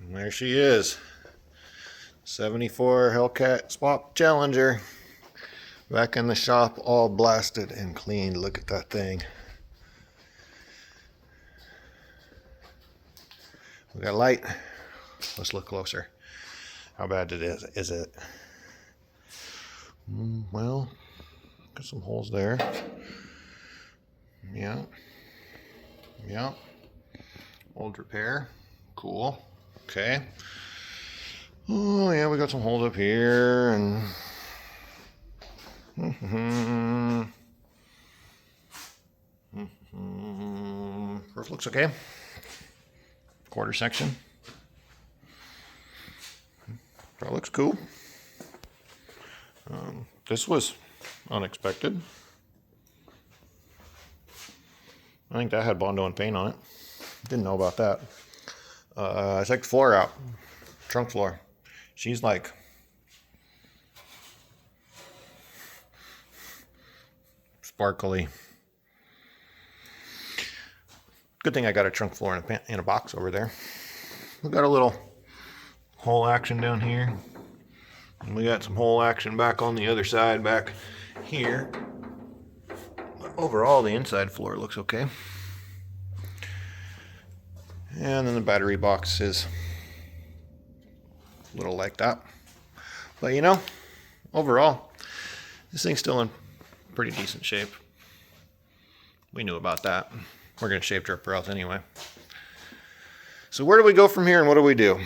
And there she is. 74 Hellcat Swap Challenger. Back in the shop, all blasted and cleaned. Look at that thing. We got light. Let's look closer. How bad it is it? Well, got some holes there. Yeah. Yeah. Old repair. Cool. Okay. Oh yeah, we got some holes up here and roof looks okay. Quarter section. That looks cool. This was unexpected. I think that had Bondo and paint on it. Didn't know about that. I checked the floor out. Trunk floor. She's like sparkly. Good thing I got a trunk floor in a box over there. We got a little hole action down here. And we got some hole action back on the other side back here. But overall, the inside floor looks okay. And then the battery box is a little like that. But you know, overall, this thing's still in pretty decent shape. We knew about that. We're going to shape drip rails anyway. So where do we go from here and what do we do?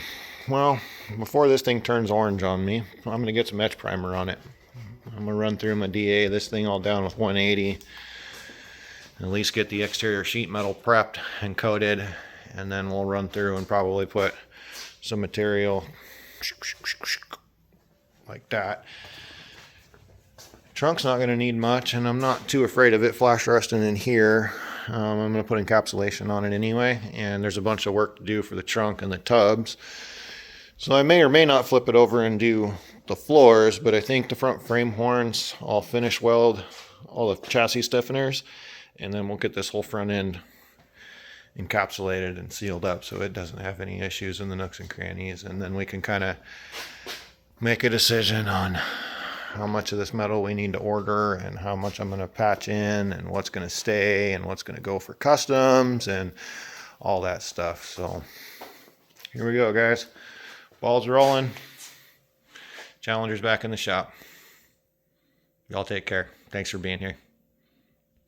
Well, before this thing turns orange on me, I'm going to get some etch primer on it. I'm going to run through my DA, this thing all down with 180. At least get the exterior sheet metal prepped and coated. And then we'll run through and probably put some material like that. Trunk's not going to need much, and I'm not too afraid of it flash rusting in here. I'm going to put encapsulation on it anyway, and there's a bunch of work to do for the trunk and the tubs. So I may or may not flip it over and do the floors, but I think the front frame horns, I'll finish weld all the chassis stiffeners, and then we'll get this whole front end encapsulated and sealed up so it doesn't have any issues in the nooks and crannies, and then we can kind of make a decision on how much of this metal we need to order and how much I'm going to patch in and what's going to stay and what's going to go for customs and all that stuff. So here we go, guys. Ball's rolling. Challenger's back in the shop. Y'all take care. Thanks for being here.